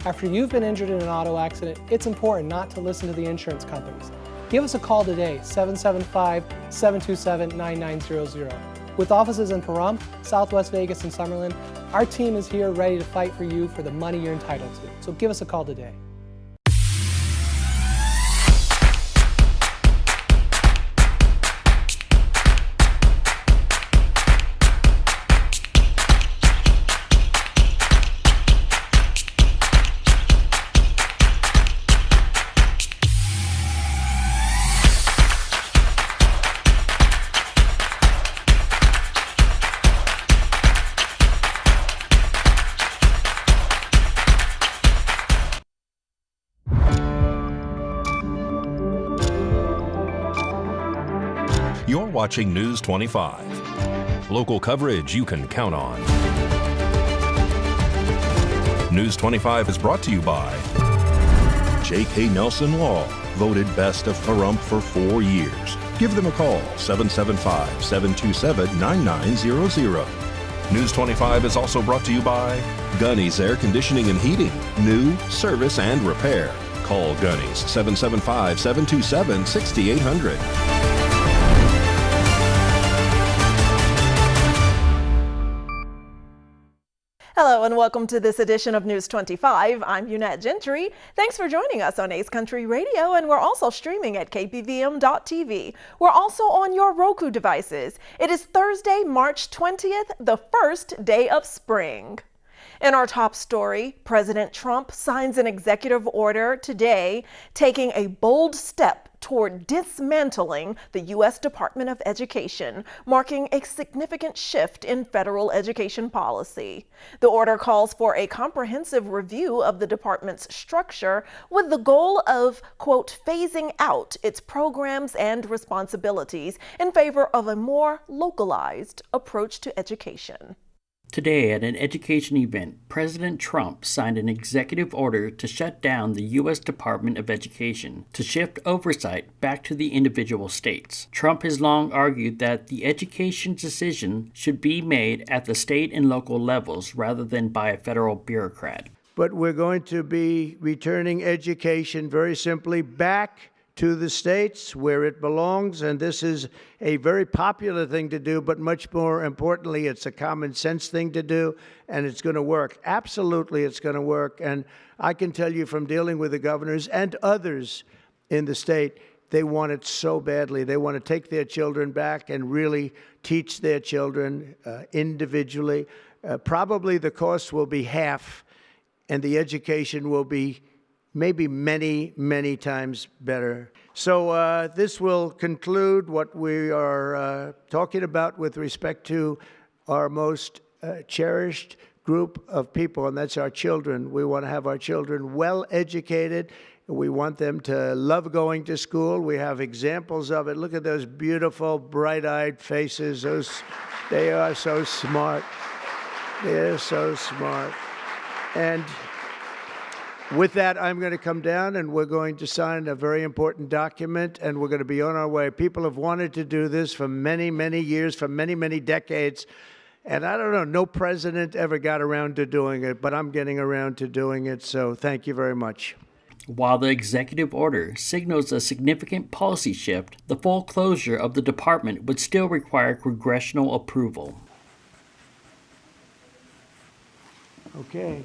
After you've been injured in an auto accident, it's important not to listen to the insurance companies. Give us a call today, 775-727-9900. With offices in Pahrump, Southwest Vegas, and Summerlin, our team is here ready to fight for you for the money you're entitled to. So give us a call today. You're watching News 25. Local coverage you can count on. News 25 is brought to you by J.K. Nelson Law, voted best of Pahrump for 4 years. Give them a call, 775-727-9900. News 25 is also brought to you by Gunny's Air Conditioning and Heating, new, service, and repair. Call Gunny's, 775-727-6800. Hello and welcome to this edition of News 25. I'm Unette Gentry. Thanks for joining us on Ace Country Radio, and we're also streaming at KPVM.TV. We're also on your Roku devices. It is Thursday, March 20th, the first day of spring. In our top story, President Trump signs an executive order today taking a bold step toward dismantling the U.S. Department of Education, marking a significant shift in federal education policy. The order calls for a comprehensive review of the department's structure with the goal of, quote, phasing out its programs and responsibilities in favor of a more localized approach to education. Today, at an education event, President Trump signed an executive order to shut down the U.S. Department of Education to shift oversight back to the individual states. Trump has long argued that the education decision should be made at the state and local levels rather than by a federal bureaucrat. But we're going to be returning education very simply back to the states where it belongs, and this is a very popular thing to do, but much more importantly, it's a common sense thing to do, and it's going to work. Absolutely, it's going to work, and I can tell you from dealing with the governors and others in the state, they want it so badly. They want to take their children back and really teach their children individually. Probably the cost will be half, and the education will be maybe many, many times better. So this will conclude what we are talking about with respect to our most cherished group of people, and that's our children. We want to have our children well educated. We want them to love going to school. We have examples of it. Look at those beautiful, bright-eyed faces. They are so smart. They're so smart. And with that, I'm going to come down and we're going to sign a very important document, and we're going to be on our way. People have wanted to do this for many, many years, for many, many decades. And I don't know, no president ever got around to doing it, but I'm getting around to doing it. So thank you very much. While the executive order signals a significant policy shift, the full closure of the department would still require congressional approval. Okay.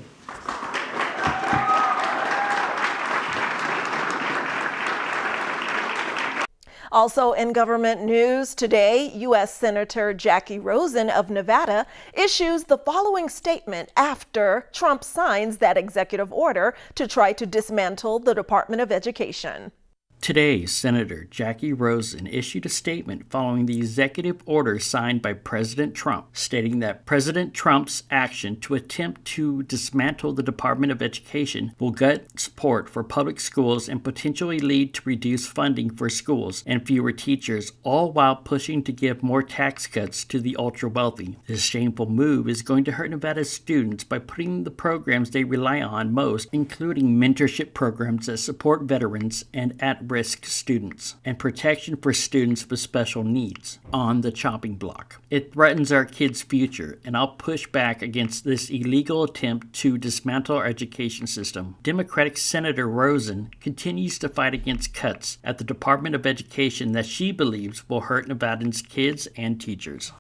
Also in government news today, U.S. Senator Jackie Rosen of Nevada issues the following statement after Trump signs that executive order to try to dismantle the Department of Education. Today, Senator Jackie Rosen issued a statement following the executive order signed by President Trump, stating that President Trump's action to attempt to dismantle the Department of Education will gut support for public schools and potentially lead to reduced funding for schools and fewer teachers, all while pushing to give more tax cuts to the ultra-wealthy. This shameful move is going to hurt Nevada's students by putting the programs they rely on most, including mentorship programs that support veterans and at at-risk students and protection for students with special needs on the chopping block. It threatens our kids' future, and I'll push back against this illegal attempt to dismantle our education system. Democratic Senator Rosen continues to fight against cuts at the Department of Education that she believes will hurt Nevadans' kids and teachers.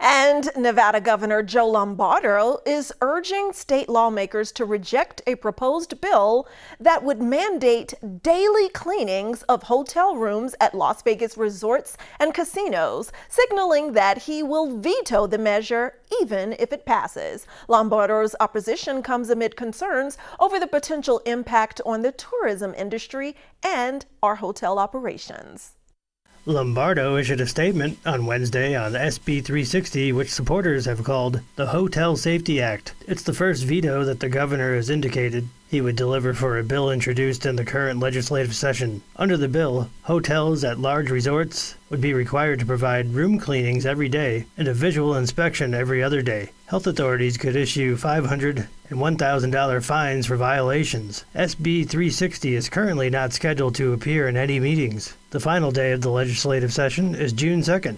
And Nevada Governor Joe Lombardo is urging state lawmakers to reject a proposed bill that would mandate daily cleanings of hotel rooms at Las Vegas resorts and casinos, signaling that he will veto the measure even if it passes. Lombardo's opposition comes amid concerns over the potential impact on the tourism industry and our hotel operations. Lombardo issued a statement on Wednesday on SB 360, which supporters have called the Hotel Safety Act. It's the first veto that the governor has indicated he would deliver for a bill introduced in the current legislative session. Under the bill, hotels at large resorts would be required to provide room cleanings every day and a visual inspection every other day. Health authorities could issue $500 and $1,000 fines for violations. SB 360 is currently not scheduled to appear in any meetings. The final day of the legislative session is June 2nd.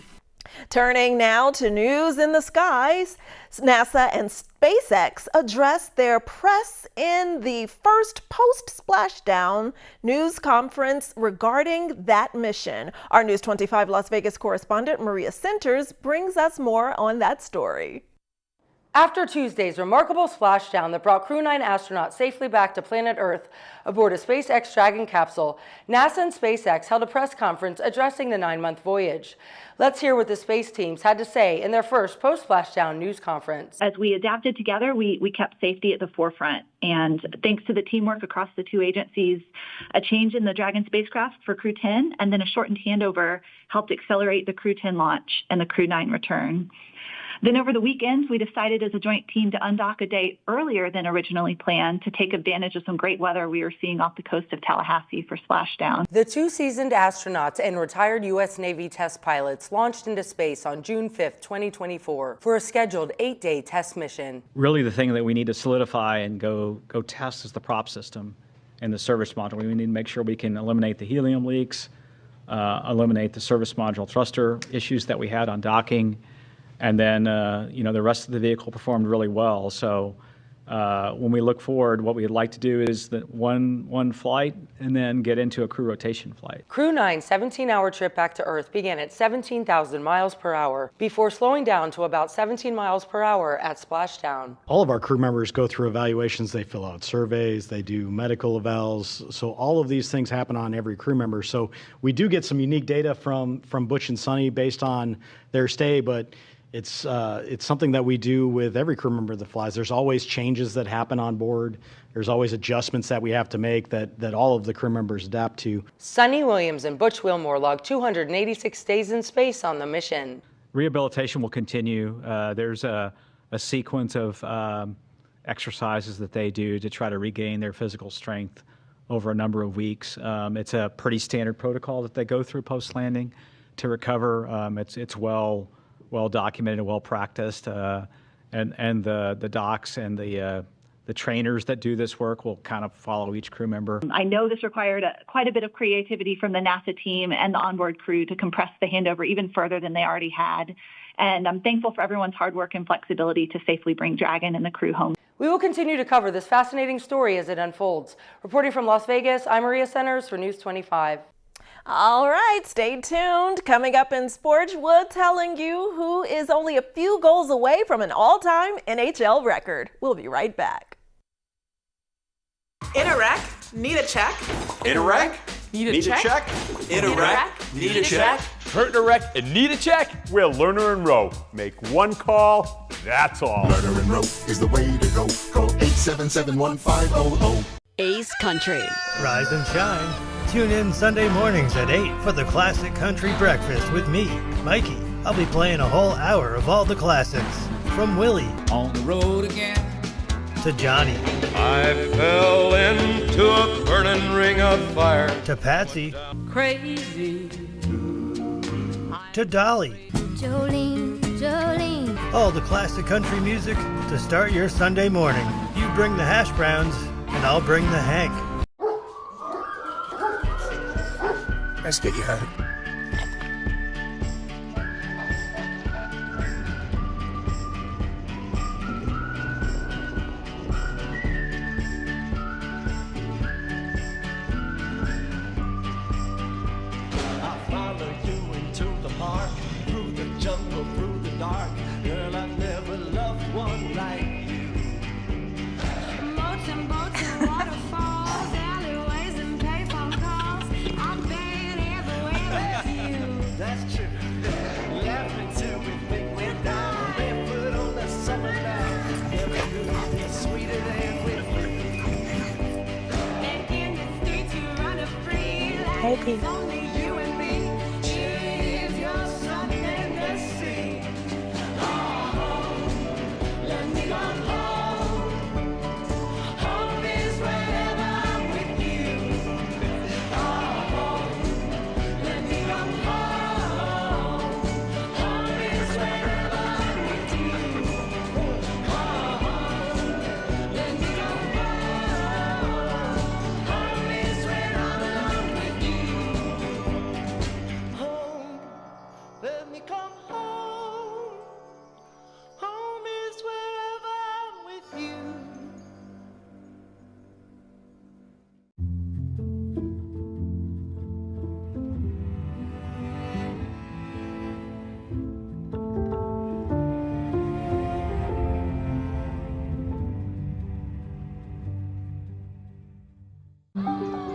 Turning now to news in the skies, NASA and SpaceX addressed their press in the first post-splashdown news conference regarding that mission. Our News 25 Las Vegas correspondent Maria Centers brings us more on that story. After Tuesday's remarkable splashdown that brought Crew 9 astronauts safely back to planet Earth aboard a SpaceX Dragon capsule, NASA and SpaceX held a press conference addressing the 9-month voyage. Let's hear what the space teams had to say in their first post-splashdown news conference. As we adapted together, we kept safety at the forefront. And thanks to the teamwork across the two agencies, a change in the Dragon spacecraft for Crew 10 and then a shortened handover helped accelerate the Crew 10 launch and the Crew 9 return. Then over the weekend, we decided as a joint team to undock a day earlier than originally planned to take advantage of some great weather we were seeing off the coast of Tallahassee for splashdown. The two seasoned astronauts and retired U.S. Navy test pilots launched into space on June 5th, 2024 for a scheduled 8-day test mission. Really the thing that we need to solidify and go test is the prop system and the service module. We need to make sure we can eliminate the helium leaks, eliminate the service module thruster issues that we had on docking. And then, the rest of the vehicle performed really well. So when we look forward, what we'd like to do is that one flight and then get into a crew rotation flight. Crew 9's 17-hour trip back to Earth began at 17,000 miles per hour before slowing down to about 17 miles per hour at splashdown. All of our crew members go through evaluations. They fill out surveys. They do medical evals. So all of these things happen on every crew member. So we do get some unique data from Butch and Sunny based on their stay, but it's something that we do with every crew member that flies. There's always changes that happen on board. There's always adjustments that we have to make that all of the crew members adapt to. Sunny Williams and Butch Wilmore logged 286 days in space on the mission. Rehabilitation will continue. There's a sequence of exercises that they do to try to regain their physical strength over a number of weeks. It's a pretty standard protocol that they go through post-landing to recover. It's well documented, well practiced, and the docs and the trainers that do this work will kind of follow each crew member. I know this required quite a bit of creativity from the NASA team and the onboard crew to compress the handover even further than they already had. And I'm thankful for everyone's hard work and flexibility to safely bring Dragon and the crew home. We will continue to cover this fascinating story as it unfolds. Reporting from Las Vegas, I'm Maria Centers for News 25. All right, stay tuned. Coming up in sports, we're telling you who is only a few goals away from an all-time NHL record. We'll be right back. In a wreck, need a check. In a wreck, need a check. In a wreck, need a check. Hurt in a wreck and need a check? We're Lerner and Rowe. Make one call, that's all. Lerner and Rowe is the way to go. Call 877-1500. Ace Country. Rise and shine. Tune in Sunday mornings at 8 for the Classic Country Breakfast with me, Mikey. I'll be playing a whole hour of all the classics. From Willie. On the road again. To Johnny. I fell into a burning ring of fire. To Patsy. Crazy. To Dolly. Jolene, Jolene. All the classic country music to start your Sunday morning. You bring the hash browns, and I'll bring the Hank. Let's get you home.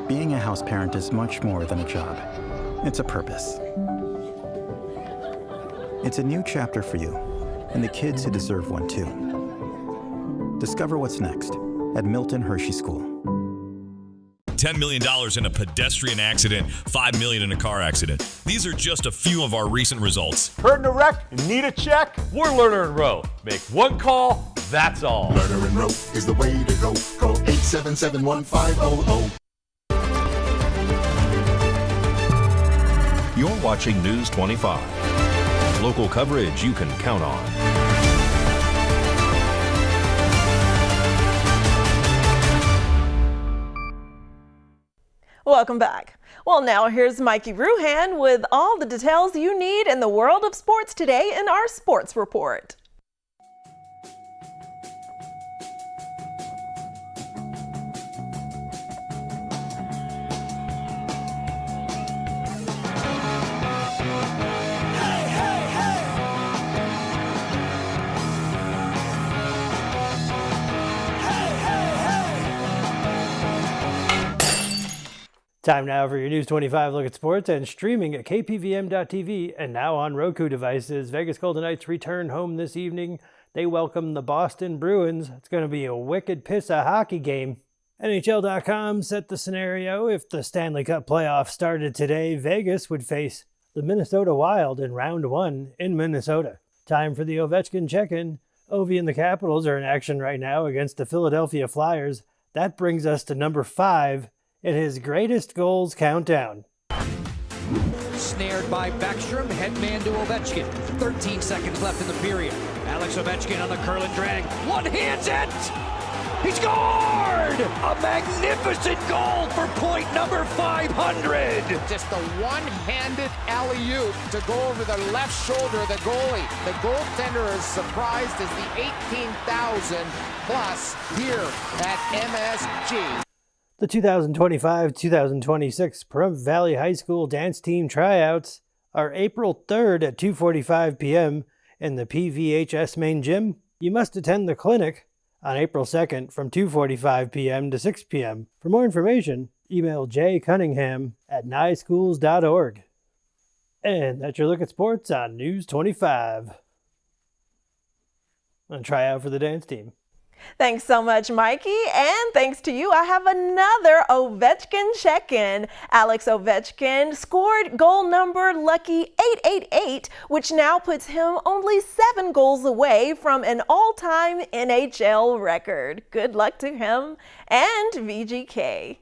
Being a house parent is much more than a job. It's a purpose. It's a new chapter for you and the kids who deserve one too. Discover what's next at Milton Hershey School. $10 million in a pedestrian accident, $5 million in a car accident. These are just a few of our recent results. Hurt in a wreck? Need a check? We're Lerner and Rowe. Make one call, that's all. Lerner and Rowe is the way to go. Call 877-1500. You're watching News 25. Local coverage you can count on. Welcome back. Well, now here's Mikey Ruhan with all the details you need in the world of sports today in our sports report. Time now for your News 25 look at sports and streaming at KPVM.TV and now on Roku devices. Vegas Golden Knights return home this evening. They welcome the Boston Bruins. It's going to be a wicked piss-a hockey game. NHL.com set the scenario. If the Stanley Cup playoffs started today, Vegas would face the Minnesota Wild in round 1 in Minnesota. Time for the Ovechkin check-in. Ovi and the Capitals are in action right now against the Philadelphia Flyers. That brings us to number 5 in his greatest goals countdown. Snared by Backstrom, headman to Ovechkin. 13 seconds left in the period. Alex Ovechkin on the curl and drag. One-hands it! He scored! A magnificent goal for point number 500! Just a one-handed alley-oop to go over the left shoulder of the goalie. The goaltender is surprised as the 18,000 plus here at MSG. The 2025-2026 Pahrump Valley High School dance team tryouts are April 3rd at 2:45 p.m. in the PVHS main gym. You must attend the clinic on April 2nd from 2:45 p.m. to 6 p.m. For more information, email jcunningham@nyschools.org. And that's your look at sports on News 25. And try out for the dance team. Thanks so much, Mikey. And thanks to you, I have another Ovechkin check-in. Alex Ovechkin scored goal number lucky 888, which now puts him only 7 goals away from an all-time NHL record. Good luck to him and VGK.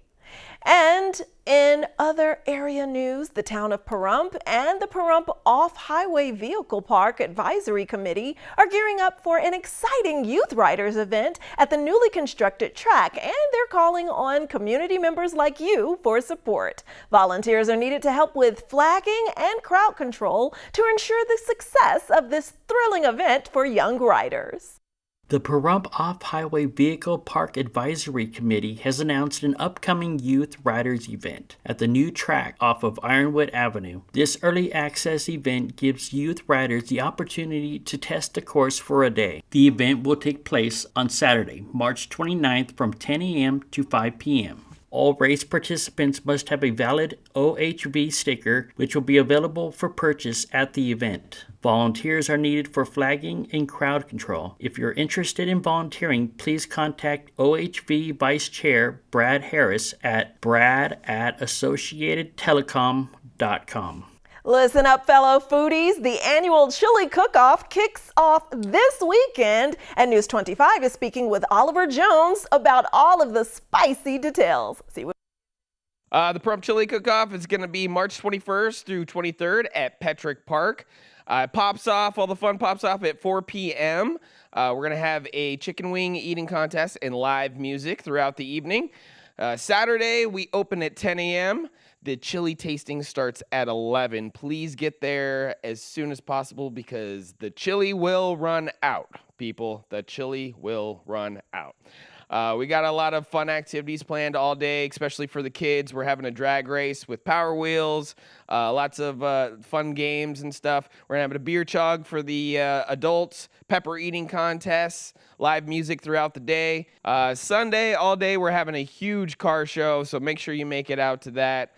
And in other area news, the town of Pahrump and the Pahrump Off-Highway Vehicle Park Advisory Committee are gearing up for an exciting Youth Riders event at the newly constructed track, and they're calling on community members like you for support. Volunteers are needed to help with flagging and crowd control to ensure the success of this thrilling event for young riders. The Pahrump Off-Highway Vehicle Park Advisory Committee has announced an upcoming Youth Riders event at the new track off of Ironwood Avenue. This early access event gives youth riders the opportunity to test the course for a day. The event will take place on Saturday, March 29th from 10 a.m. to 5 p.m. All race participants must have a valid OHV sticker, which will be available for purchase at the event. Volunteers are needed for flagging and crowd control. If you're interested in volunteering, please contact OHV Vice Chair Brad Harris at brad@associatedtelecom.com. Listen up, fellow foodies. The annual Chili Cook-Off kicks off this weekend, and News 25 is speaking with Oliver Jones about all of the spicy details. See what the Pahrump Chili Cook-Off is going to be March 21st through 23rd at Petrick Park. All the fun pops off at 4 p.m. We're going to have a chicken wing eating contest and live music throughout the evening. Saturday, we open at 10 a.m. The chili tasting starts at 11. Please get there as soon as possible because the chili will run out, people. The chili will run out. We got a lot of fun activities planned all day, especially for the kids. We're having a drag race with Power Wheels, lots of fun games and stuff. We're having a beer chug for the adults, pepper eating contests, live music throughout the day. Sunday, all day, we're having a huge car show, so make sure you make it out to that.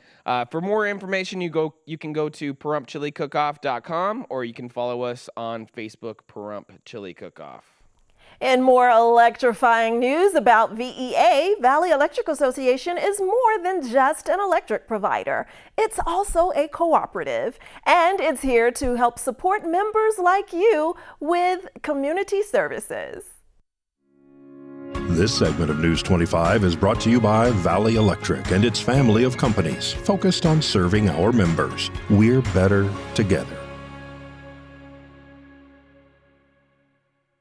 For more information, you can go to PahrumpChiliCookoff.com or you can follow us on Facebook, Pahrump Chili Cook-Off. In more electrifying news about VEA, Valley Electric Association is more than just an electric provider. It's also a cooperative, and it's here to help support members like you with community services. This segment of News 25 is brought to you by Valley Electric and its family of companies focused on serving our members. We're better together.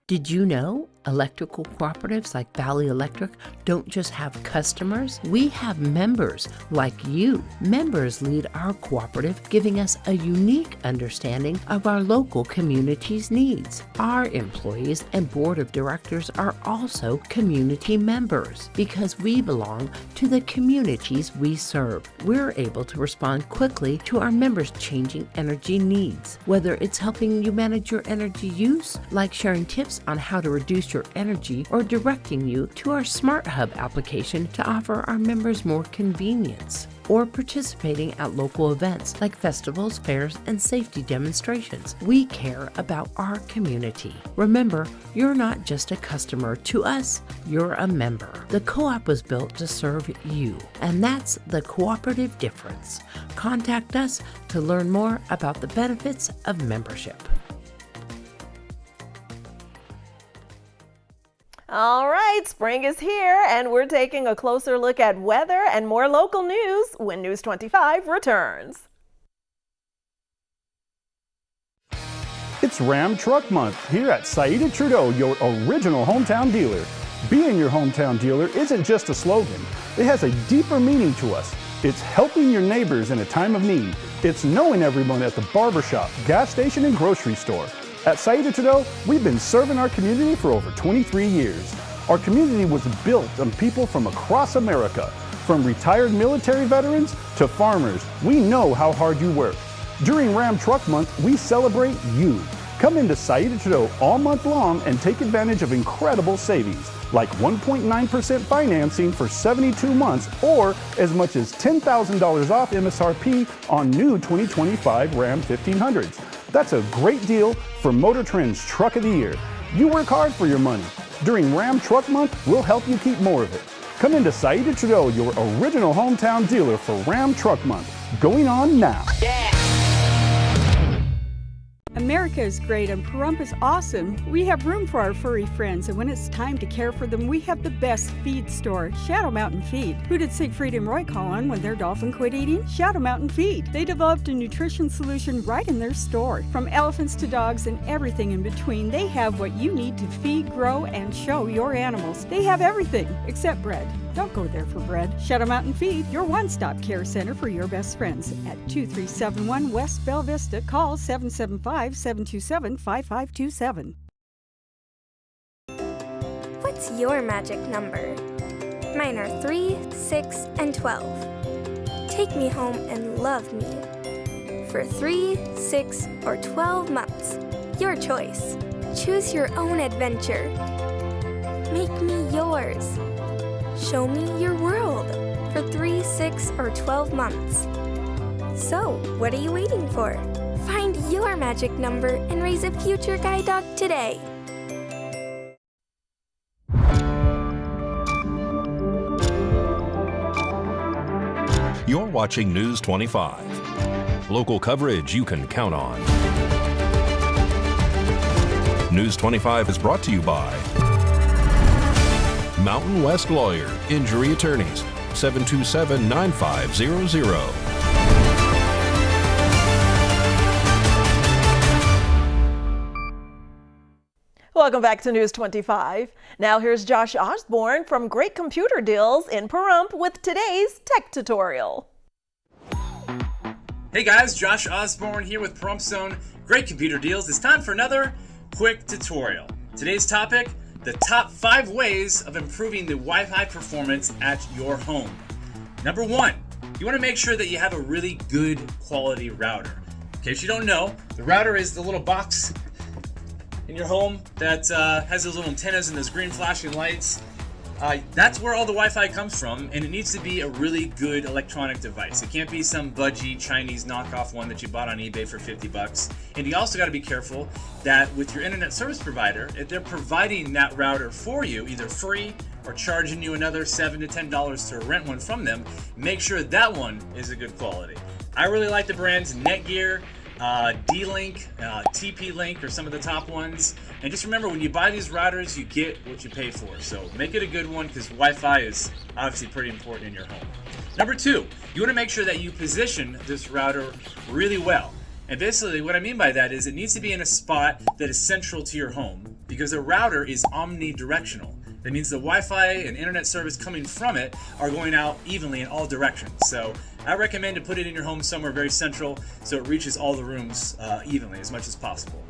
Did you know electrical cooperatives like Valley Electric don't just have customers? We have members like you. Members lead our cooperative, giving us a unique understanding of our local community's needs. Our employees and board of directors are also community members because we belong to the communities we serve. We're able to respond quickly to our members' changing energy needs. Whether it's helping you manage your energy use, like sharing tips on how to reduce your energy, or directing you to our Smart Hub application to offer our members more convenience, or participating at local events like festivals, fairs, and safety demonstrations. We care about our community. Remember, you're not just a customer to us, you're a member. The co-op was built to serve you, and that's the cooperative difference. Contact us to learn more about the benefits of membership. All right, spring is here, and we're taking a closer look at weather and more local news when News 25 returns. It's Ram Truck Month here at Saida Trudeau, your original hometown dealer. Being your hometown dealer isn't just a slogan. It has a deeper meaning to us. It's helping your neighbors in a time of need. It's knowing everyone at the barbershop, gas station, and grocery store. At Saida Trudeau, we've been serving our community for over 23 years. Our community was built on people from across America. From retired military veterans to farmers, we know how hard you work. During Ram Truck Month, we celebrate you. Come into Saida Trudeau all month long and take advantage of incredible savings, like 1.9% financing for 72 months or as much as $10,000 off MSRP on new 2025 Ram 1500s. That's a great deal for Motor Trend's Truck of the Year. You work hard for your money. During Ram Truck Month, we'll help you keep more of it. Come into Saida Trudeau, your original hometown dealer for Ram Truck Month. Going on now. A America is great and Pahrump is awesome. We have room for our furry friends, and when it's time to care for them, we have the best feed store, Shadow Mountain Feed. Who did Siegfried and Roy call on when their dolphin quit eating? Shadow Mountain Feed. They developed a nutrition solution right in their store. From elephants to dogs and everything in between, they have what you need to feed, grow, and show your animals. They have everything except bread. Don't go there for bread. Shadow Mountain Feed, your one-stop care center for your best friends. At 2371 West Bell Vista, call 775-727-5527. What's your magic number? Mine are 3, 6, and 12. Take me home and love me. For 3, 6, or 12 months. Your choice. Choose your own adventure. Make me yours. Show me your world for 3, 6, or 12 months. So, what are you waiting for? Find your magic number and raise a future guide dog today. You're watching News 25. Local coverage you can count on. News 25 is brought to you by Mountain West Lawyer, Injury Attorneys, 727-9500. Welcome back to News 25. Now here's Josh Osborne from Great Computer Deals in Pahrump with today's tech tutorial. Hey guys, Josh Osborne here with Pahrump Zone Great Computer Deals. It's time for another quick tutorial. Today's topic, the top 5 ways of improving the Wi-Fi performance at your home. Number 1, you want to make sure that you have a really good quality router. In case you don't know, the router is the little box in your home that has those little antennas and those green flashing lights. That's where all the Wi-Fi comes from, and it needs to be a really good electronic device. It can't be some budgie Chinese knockoff one that you bought on eBay for 50 bucks. And you also got to be careful that with your internet service provider, if they're providing that router for you, either free or charging you another $7 to $10 to rent one from them, make sure that one is a good quality. I really like the brands Netgear, D-Link, TP-Link are some of the top ones. And just remember, when you buy these routers, you get what you pay for. So make it a good one, because Wi-Fi is obviously pretty important in your home. Number 2, you want to make sure that you position this router really well. And basically what I mean by that is it needs to be in a spot that is central to your home, because the router is omnidirectional. That means the Wi-Fi and internet service coming from it are going out evenly in all directions. So I recommend to put it in your home somewhere very central so it reaches all the rooms evenly as much as possible.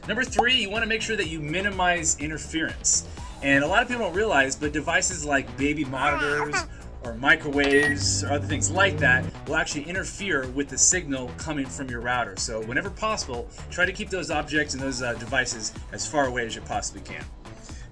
Number 3, you want to make sure that you minimize interference. And a lot of people don't realize, but devices like baby monitors or microwaves or other things like that will actually interfere with the signal coming from your router. So whenever possible, try to keep those objects and those devices as far away as you possibly can.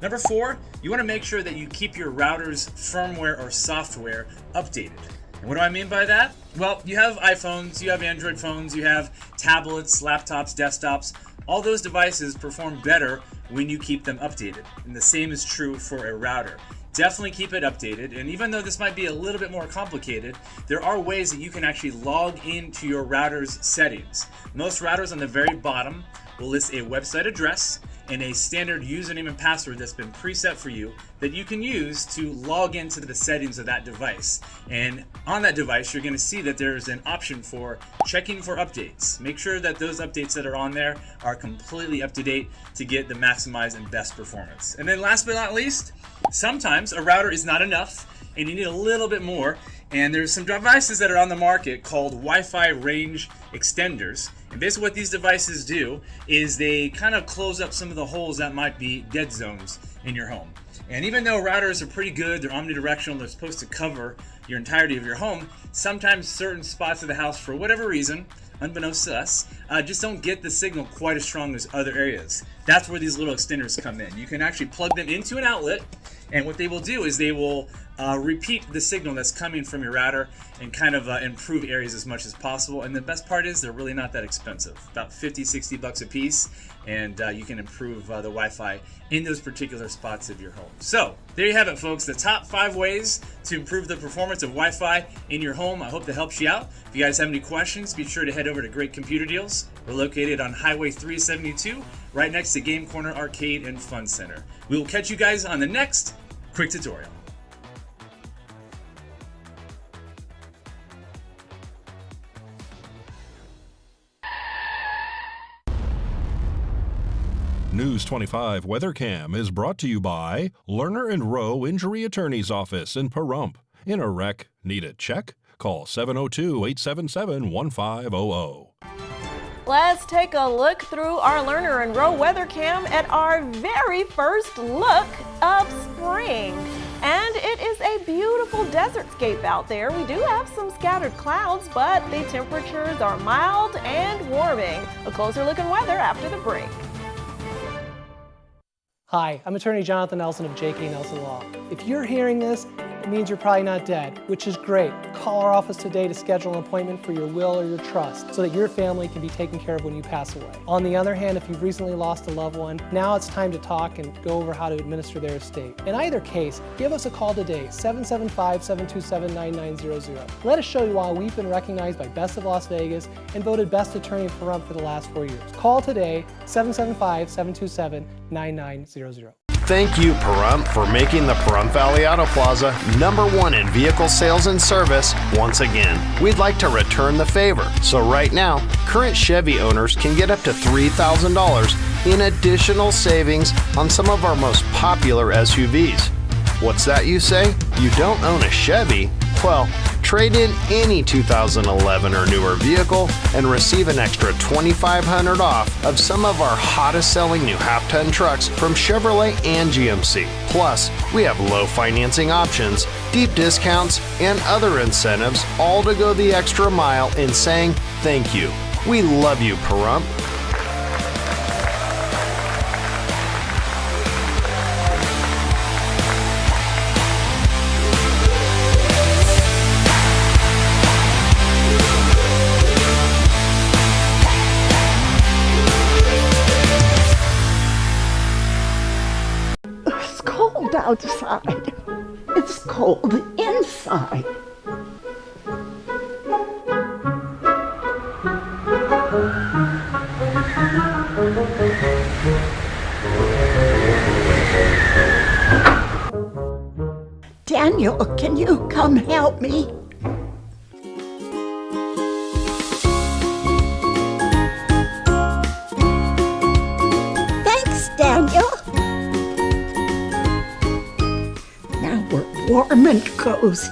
Number 4, you want to make sure that you keep your router's firmware or software updated. And what do I mean by that? Well, you have iPhones, you have Android phones, you have tablets, laptops, desktops. All those devices perform better when you keep them updated. And the same is true for a router. Definitely keep it updated, and even though this might be a little bit more complicated, there are ways that you can actually log into your router's settings. Most routers on the very bottom will list a website address and a standard username and password that's been preset for you that you can use to log into the settings of that device. And on that device, you're going to see that there's an option for checking for updates. Make sure that those updates that are on there are completely up to date to get the maximized and best performance. And then last but not least, sometimes a router is not enough and you need a little bit more. And there's some devices that are on the market called Wi-Fi range extenders. And basically what these devices do is they kind of close up some of the holes that might be dead zones in your home. And even though routers are pretty good, they're omnidirectional, they're supposed to cover your entirety of your home, sometimes certain spots of the house, for whatever reason, unbeknownst to us, just don't get the signal quite as strong as other areas. That's where these little extenders come in. You can actually plug them into an outlet, and what they will do is they will repeat the signal that's coming from your router and kind of improve areas as much as possible. And the best part is they're really not that expensive, about $50-$60 a piece, and you can improve the Wi-Fi in those particular spots of your home. So there you have it, folks, the top 5 ways to improve the performance of Wi-Fi in your home. I hope that helps you out. If you guys have any questions, be sure to head over to Great Computer Deals. We're located on Highway 372, right next to Game Corner Arcade and Fun Center. We will catch you guys on the next quick tutorial. News 25 WeatherCam is brought to you by Lerner and Rowe Injury Attorney's Office in Pahrump. In a wreck, need a check? Call 702-877-1500. Let's take a look through our Lerner and Rowe WeatherCam at our very first look of spring. And it is a beautiful desertscape out there. We do have some scattered clouds, but the temperatures are mild and warming. A closer look at weather after the break. Hi, I'm attorney Jonathan Nelson of J.K. Nelson Law. If you're hearing this, it means you're probably not dead, which is great. Call our office today to schedule an appointment for your will or your trust so that your family can be taken care of when you pass away. On the other hand, if you've recently lost a loved one, now it's time to talk and go over how to administer their estate. In either case, give us a call today, 775-727-9900. Let us show you why we've been recognized by Best of Las Vegas and voted Best Attorney for Pahrump for the last 4 years. Call today, 775-727-9900. Thank you, Pahrump, for making the Pahrump Valley Auto Plaza #1 in vehicle sales and service once again. We'd like to return the favor. So right now, current Chevy owners can get up to $3,000 in additional savings on some of our most popular SUVs. What's that, you say? You don't own a Chevy? Well, trade in any 2011 or newer vehicle and receive an extra $2,500 off of some of our hottest selling new half-ton trucks from Chevrolet and GMC. Plus, we have low financing options, deep discounts, and other incentives, all to go the extra mile in saying thank you. We love you, Pahrump. Outside. It's cold inside. Daniel, can you come help me? Thanks, Daniel. Warm and cozy.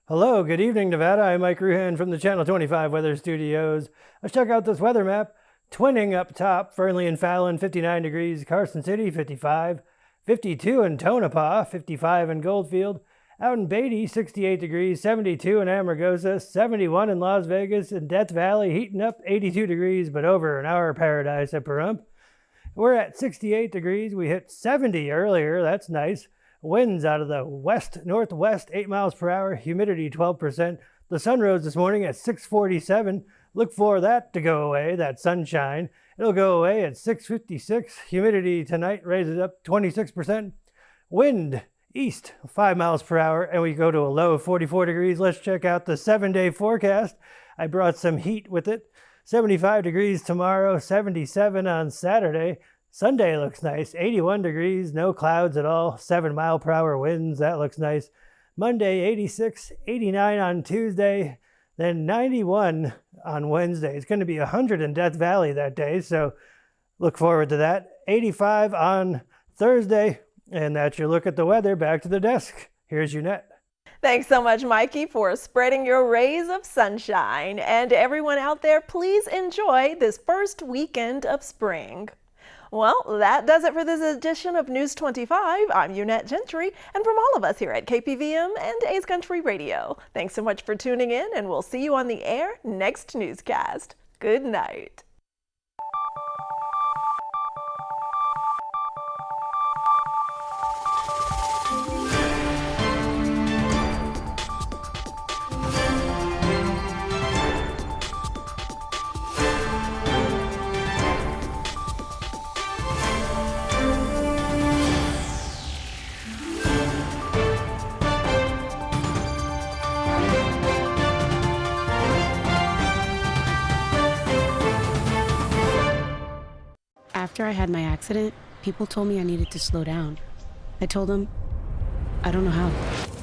Hello, good evening, Nevada. I'm Mike Ruhan from the Channel 25 Weather Studios. Let's check out this weather map. Twinning up top, Fernley and Fallon, 59 degrees. Carson City, 55. 52 in Tonopah, 55 in Goldfield. Out in Beatty, 68 degrees. 72 in Amargosa. 71 in Las Vegas. In Death Valley, heating up, 82 degrees, but over in our paradise at Pahrump. We're at 68 degrees. We hit 70 earlier. That's nice. Winds out of the west-northwest, 8 miles per hour, humidity 12%. The sun rose this morning at 6:47. Look for that to go away, that sunshine. It'll go away at 6:56. Humidity tonight raises up 26%. Wind east, 5 miles per hour, and we go to a low of 44 degrees. Let's check out the 7-day forecast. I brought some heat with it. 75 degrees tomorrow, 77 on Saturday. Sunday looks nice, 81 degrees, no clouds at all, 7 mile per hour winds, that looks nice. Monday, 86, 89 on Tuesday, then 91 on Wednesday. It's going to be 100 in Death Valley that day, so look forward to that. 85 on Thursday, and that's your look at the weather. Back to the desk. Here's Unette. Thanks so much, Mikey, for spreading your rays of sunshine. And everyone out there, please enjoy this first weekend of spring. Well, that does it for this edition of News 25. I'm Unette Gentry, and from all of us here at KPVM and A's Country Radio, thanks so much for tuning in, and we'll see you on the air next newscast. Good night. After I had my accident, people told me I needed to slow down. I told them, I don't know how.